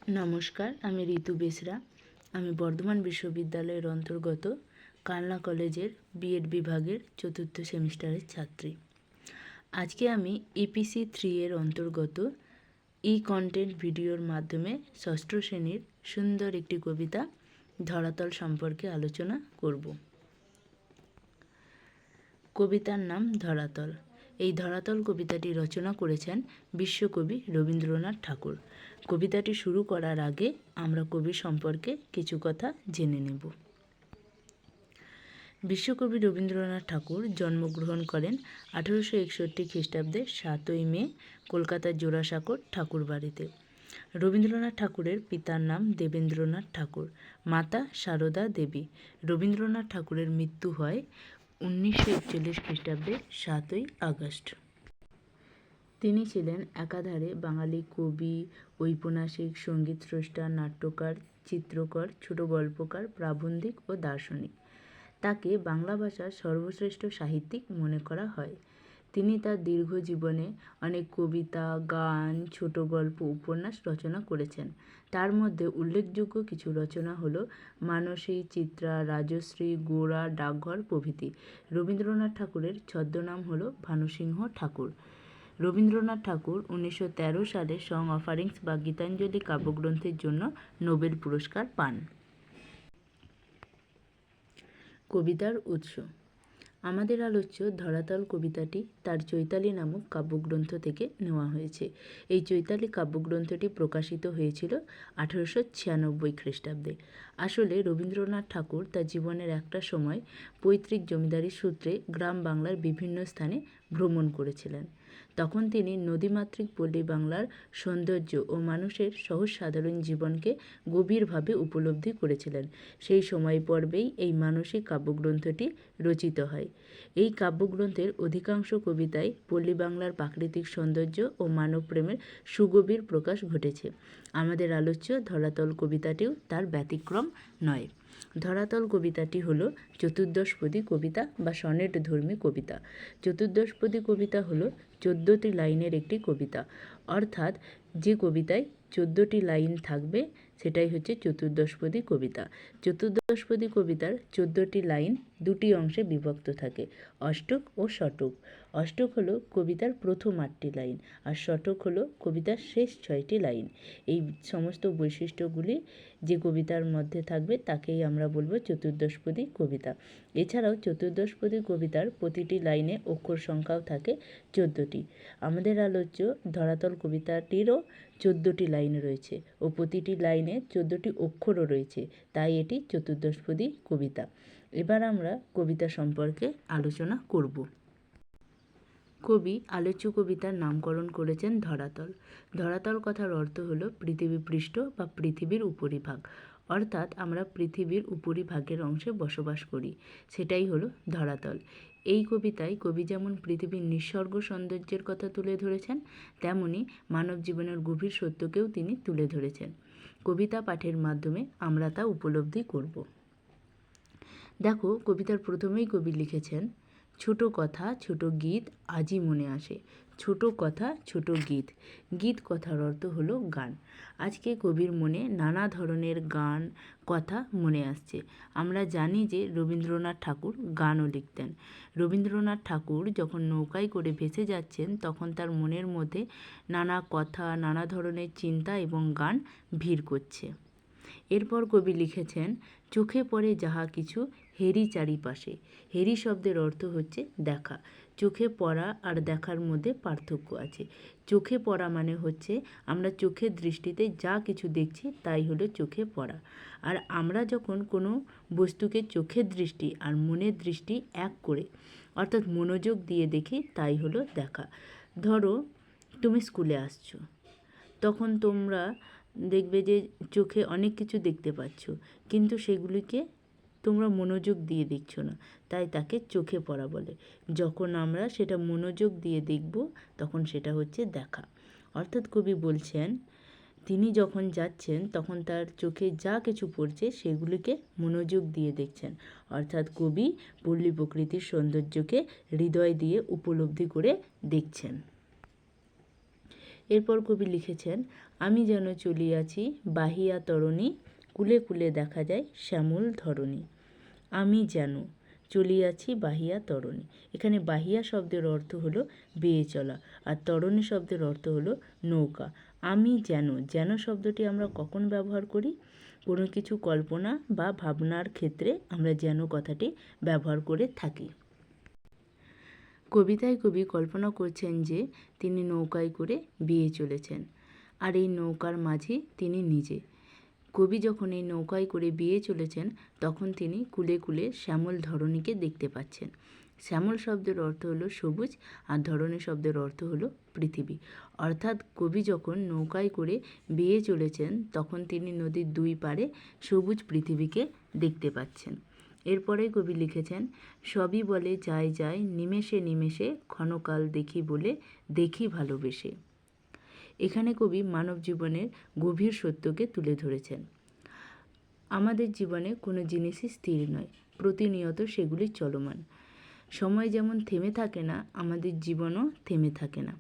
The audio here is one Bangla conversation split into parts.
নমস্কার, আমি ঋতু বেসরা। আমি বর্ধমান বিশ্ববিদ্যালয়ের অন্তর্গত কালনা কলেজের বিএড বিভাগের চতুর্থ সেমিস্টারের ছাত্রী। আজকে আমি EPC 3 এর অন্তর্গত কন্টেন্ট ভিডিওর মাধ্যমে ষষ্ঠ শ্রেণীর সুন্দর একটি কবিতা ধরাতল সম্পর্কে আলোচনা করব। কবিতার নাম ধরাতল। এই ধরাতল কবিতাটি রচনা করেছেন বিশ্বকবি রবীন্দ্রনাথ ঠাকুর। কবিতাটি শুরু করার আগে আমরা কবি সম্পর্কে কিছু কথা জেনে নেব। বিশ্বকবি রবীন্দ্রনাথ ঠাকুর জন্মগ্রহণ করেন 1861 খ্রিস্টাব্দে 7ই মে কলকাতার জোড়াসাঁকোর ঠাকুরবাড়িতে। রবীন্দ্রনাথ ঠাকুরের পিতার নাম দেবেন্দ্রনাথ ঠাকুর, মাতা সারদা দেবী। রবীন্দ্রনাথ ঠাকুরের মৃত্যু হয় 1941 খ্রিস্টাব্দে 7ই আগস্ট। তিনি ছিলেন একাধারে বাঙালি কবি, ঔপন্যাসিক, সঙ্গীত স্রষ্টা, নাট্যকার, চিত্রকর, ছোট গল্পকার, প্রাবন্ধিক ও দার্শনিক। তাকে বাংলা ভাষার সর্বশ্রেষ্ঠ সাহিত্যিক মনে করা হয়। তিনি তার দীর্ঘ জীবনে অনেক কবিতা, গান, ছোট গল্প, উপন্যাস রচনা করেছেন। তার মধ্যে উল্লেখযোগ্য কিছু রচনা হলো মানসী, চিত্রা, রাজশ্রী, গোরা, ডাকঘর প্রভৃতি। রবীন্দ্রনাথ ঠাকুরের ছদ্মনাম হলো ভানুসিংহ ঠাকুর। রবীন্দ্রনাথ ঠাকুর 1913 সালে সং অফারিংস বা গীতাঞ্জলি কাব্যগ্রন্থের জন্য নোবেল পুরস্কার পান। কবিতার উৎস। আমাদের আলোচ্য ধরাতল কবিতাটি তার চৈতালি নামক কাব্যগ্রন্থ থেকে নেওয়া হয়েছে। এই চৈতালি কাব্যগ্রন্থটি প্রকাশিত হয়েছিল 1896 খ্রিস্টাব্দে। আসলে রবীন্দ্রনাথ ঠাকুর তার জীবনের একটা সময় পৈতৃক জমিদারি সূত্রে গ্রাম বাংলার বিভিন্ন স্থানে ভ্রমণ করেছিলেন। তখন তিনি নদীমাতৃক পল্লী বাংলার সৌন্দর্য ও মানুষের সহজ সাধারণ জীবনকে গভীরভাবে উপলব্ধি করেছিলেন। সেই সময় পর্বেই এই মানসিক কাব্যগ্রন্থটি রচিত হয়। এই কাব্যগ্রন্থের অধিকাংশ কবিতায় পল্লী বাংলার প্রাকৃতিক সৌন্দর্য ও মানবপ্রেমের সুগভীর প্রকাশ ঘটেছে। আমাদের আলোচ্য ধরাতল কবিতাটিও তার ব্যতিক্রম নয়। ধরাতল কবিতাটি হলো চতুর্দশপদী কবিতা বা সনেট ধর্মী কবিতা। চতুর্দশপদী কবিতা হলো 14টি লাইনের একটি কবিতা, অর্থাৎ যে কবিতায় 14টি লাইন থাকবে সেটাই হচ্ছে চতুর্দশপদী কবিতা। চতুর্দশপদী কবিতার 14টি লাইন দুটি অংশে বিভক্ত থাকে, অষ্টক ও শতক। অষ্টক হলো কবিতার প্রথম 8টি লাইন আর শতক হলো কবিতার শেষ 6টি লাইন। এই সমস্ত বৈশিষ্ট্যগুলি যে কবিতার মধ্যে থাকবে তাকেই আমরা বলবো চতুর্দশপদী কবিতা। এছাড়াও চতুর্দশপদী কবিতার প্রতিটি লাইনে অক্ষর সংখ্যাও থাকে 14টি। আমাদের আলোচ্য ধরাতল কবিতাটিরও 14টি লাইন রয়েছে ও প্রতিটি লাইনে 14টি অক্ষরও রয়েছে, তাই এটি চতুর্দশপদী কবিতা। এবার আমরা কবিতা সম্পর্কে আলোচনা করব। কবি আলোচ্য কবিতার নামকরণ করেছেন ধরাতল। ধরাতল কথার অর্থ হলো পৃথিবী পৃষ্ঠ বা পৃথিবীর উপরিভাগ, অর্থাৎ আমরা পৃথিবীর উপরিভাগের অংশে বসবাস করি, সেটাই হলো ধরাতল। এই কবিতায় কবি যেমন পৃথিবীর নিঃসর্গ সৌন্দর্যের কথা তুলে ধরেছেন, তেমনি মানব জীবনের গভীর সত্যকেও তিনি তুলে ধরেছেন। কবিতা পাঠের মাধ্যমে আমরা তা উপলব্ধি করব। দেখো, কবিতার প্রথমেই কবি লিখেছেন, ছোট কথা ছোট গীত আজই মনে আসে। ছোট কথা ছোট গীত। গীত কথার অর্থ হলো গান। আজকে কবির মনে নানা ধরনের গান, কথা মনে আসছে। আমরা জানি যে রবীন্দ্রনাথ ঠাকুর গানও লিখতেন। রবীন্দ্রনাথ ঠাকুর যখন নৌকায় করে ভেসে যাচ্ছেন তখন তার মনের মধ্যে নানা কথা, নানা ধরনের চিন্তা এবং গান ভিড় করছে। এরপর কবি লিখেছেন, চোখে পড়ে যাহা কিছু হেরি চারিপাশে। হেরি শব্দের অর্থ হচ্ছে দেখা। চোখে পড়া আর দেখার মধ্যে পার্থক্য আছে। চোখে পড়া মানে হচ্ছে আমরা চোখের দৃষ্টিতে যা কিছু দেখছি তাই হলো চোখে পড়া। আর আমরা যখন কোনো বস্তুকে চোখের দৃষ্টি আর মনের দৃষ্টি এক করে, অর্থাৎ মনোযোগ দিয়ে দেখি, তাই হলো দেখা। ধরো তুমি স্কুলে আসছো, তখন তোমরা দেখবে যে চোখে অনেক কিছু দেখতে পাচ্ছ, কিন্তু সেগুলিকে তোমরা মনোযোগ দিয়ে দেখছো না, তাই তাকে চোখে পড়া বলে। যখন আমরা সেটা মনোযোগ দিয়ে দেখব তখন সেটা হচ্ছে দেখা। অর্থাৎ কবি বলছেন, তিনি যখন যাচ্ছেন তখন তার চোখে যা কিছু পড়ছে সেগুলিকে মনোযোগ দিয়ে দেখছেন। অর্থাৎ কবি পল্লী প্রকৃতির সৌন্দর্যকে হৃদয় দিয়ে উপলব্ধি করে দেখছেন। এরপর কবি লিখেছেন, আমি যেন চলিয়াছি বাহিয়া তরণী, কুলে কুলে দেখা যায় শ্যামল ধরণী। আমি যেন চলিয়াছি বাহিয়া তরণী। এখানে বাহিয়া শব্দের অর্থ হলো বেয়ে চলা, আর তরণী শব্দের অর্থ হলো নৌকা। আমি যেন শব্দটি আমরা কখন ব্যবহার করি? কোনো কিছু কল্পনা বা ভাবনার ক্ষেত্রে আমরা যেন কথাটি ব্যবহার করে থাকি। কবিতায় কবি কল্পনা করছেন যে তিনি নৌকায় করে বেয়ে চলেছেন, আর এই নৌকার মাঝি তিনি নিজে। কবি যখন এই নৌকায় করে বেয়ে চলেছেন তখন তিনি কুলে কুলে শ্যামল ধরণীকে দেখতে পাচ্ছেন। শ্যামল শব্দের অর্থ হলো সবুজ, আর ধরণী শব্দের অর্থ হলো পৃথিবী। অর্থাৎ কবি যখন নৌকায় করে বেয়ে চলেছেন তখন তিনি নদীর দুই পাড়ে সবুজ পৃথিবীকে দেখতে পাচ্ছেন। এরপরে কবি লিখেছেন, সবই বলে যায় যায় নিমেষে নিমেষে ক্ষণকাল দেখি বলে দেখি ভালোবেসে। এখানে কবি মানব জীবনের গভীর সত্যকে তুলে ধরেছেন। আমাদের জীবনে কোনো জিনিসই স্থির নয়, প্রতিনিয়ত সেগুলি চলমান। সময় যেমন থেমে থাকে না, আমাদের জীবনও থেমে থাকে না।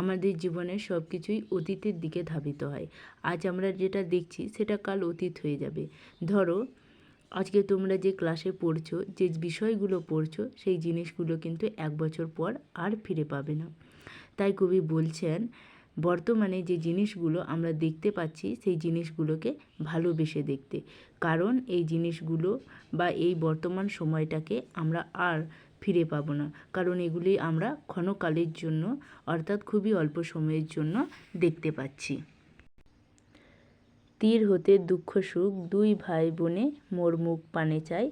আমাদের জীবনের সব কিছুই অতীতের দিকে ধাবিত হয়। আজ আমরা যেটা দেখছি সেটা কাল অতীত হয়ে যাবে। ধরো, আজকে তোমরা যে ক্লাসে পড়ছো, যে বিষয়গুলো পড়ছো, সেই জিনিসগুলো কিন্তু 1 বছর পর আর ফিরে পাবে না। তাই কবি বলছেন, বর্তমানে যে জিনিসগুলো আমরা দেখতে পাচ্ছি সেই জিনিসগুলোকে ভালোবেসে দেখতে। কারণ এই জিনিসগুলো বা এই বর্তমান সময়টাকে আমরা আর ফিরে পাবো না, কারণ এগুলি আমরা ক্ষণকালের জন্য, অর্থাৎ খুবই অল্প সময়ের জন্য দেখতে পাচ্ছি। তীর হতে দুঃখ সুখ দুই ভাই বোনে মোর মুখ পানে চাই,